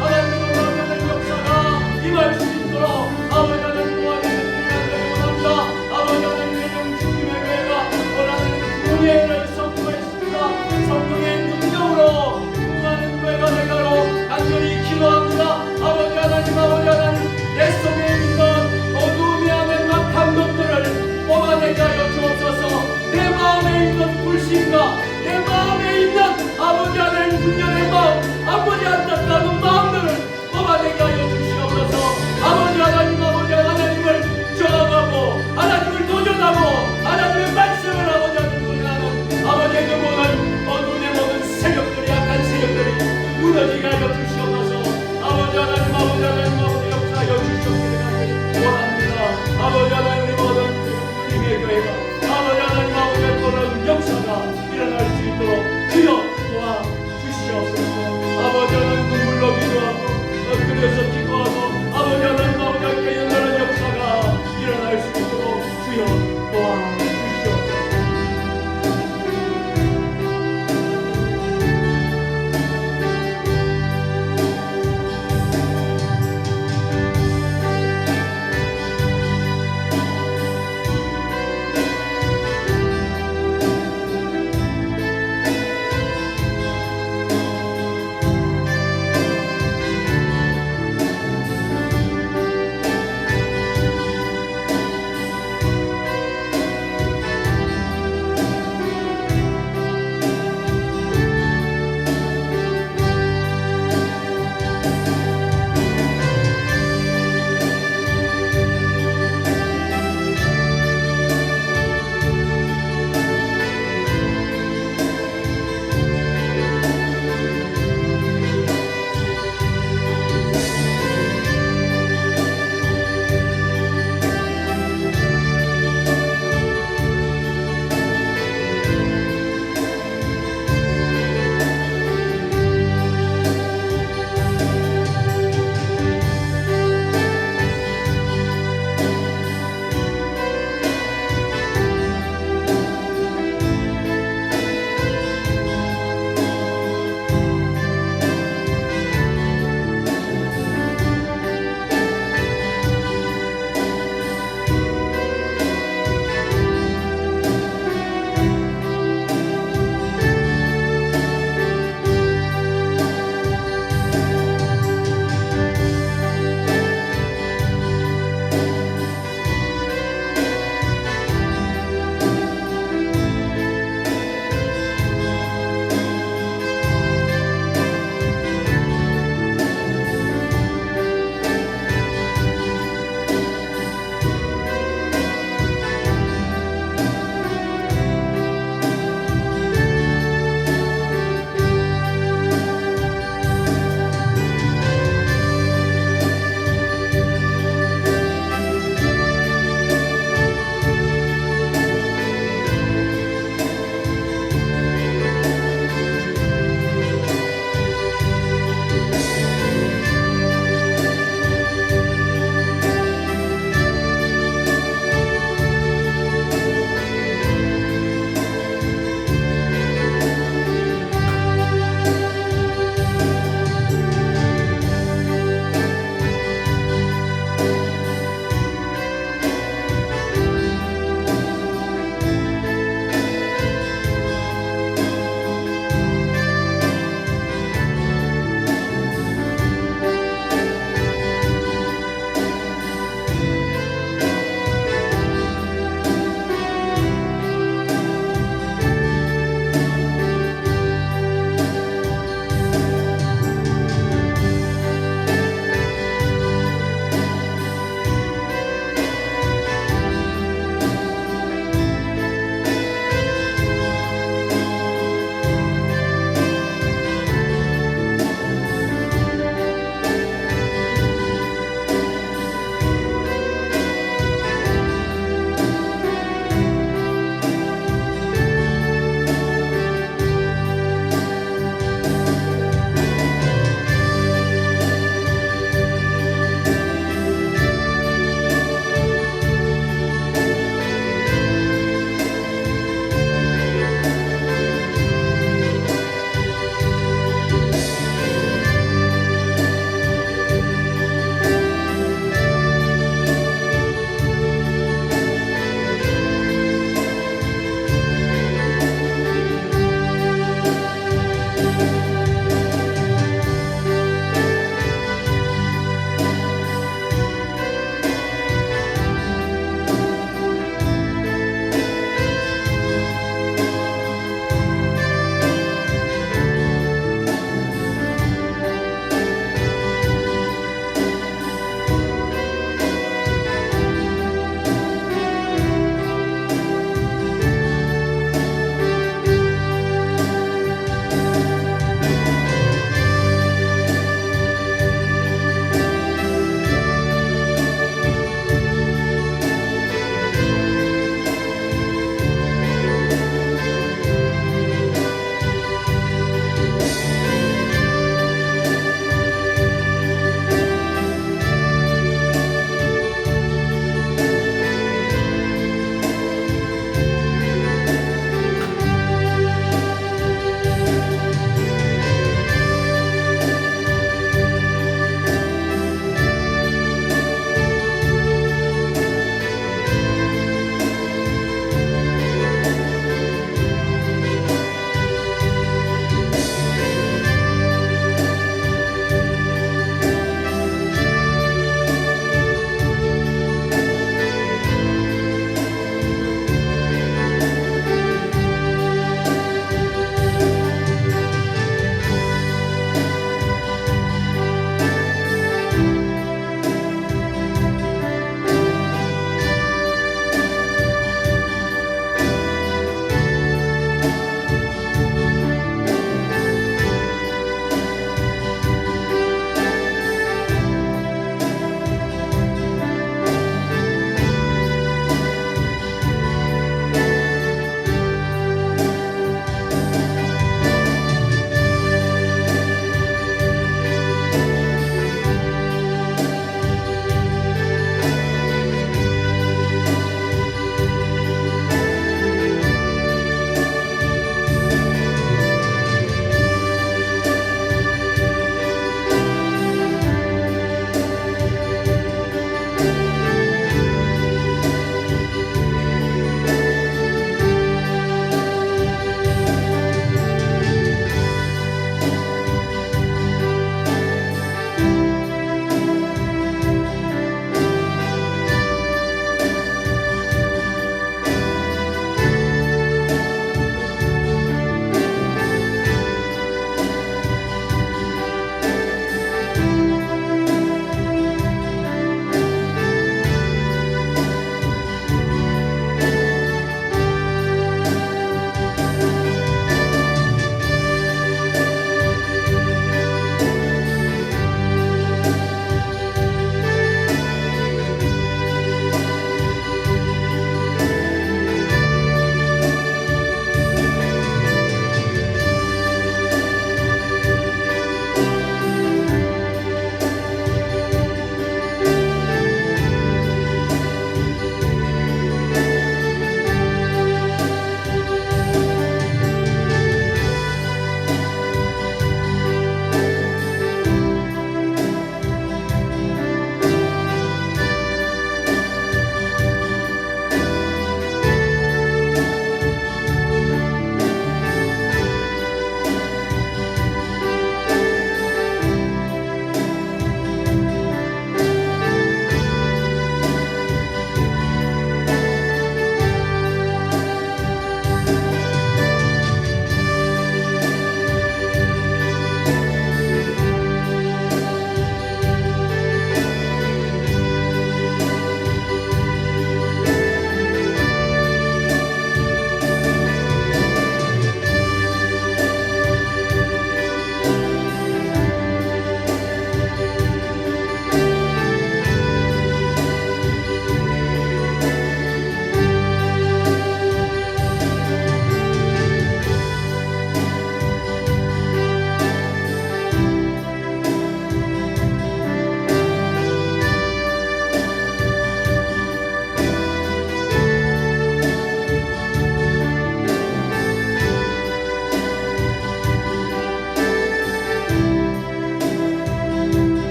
하나님의 놀라운 역사가 임할 수 있도록 아버지 불신과 내 마음에 있는 아버지 하나님 분열의 마음, 아버지 안타까운 마음들을 뽑아내게 하여 주시옵소서. 아버지 하나님을 저항하고 하나님을 도전하고 하나님의 말씀을 아버지 하나님 도전하는 아버지의 그 모든 어둠의 모든 세력들이, 약한 세력들이 무너지게 하여 주시옵소서. 아버지 하나님 역사하여 주시옵기를 원합니다. 아버지 하나님 모든 주님의 교회가 아버지 하나님 아버지의 모든 역사가 일어날 수 있도록 주여 도와주시옵소서. 아버지 하나님 눈물로 기도하고 엎드려서 기도하고 아버지 하나님 아버지께 연단한 역사가 일어날 수 있도록 주여 도와주시옵소서.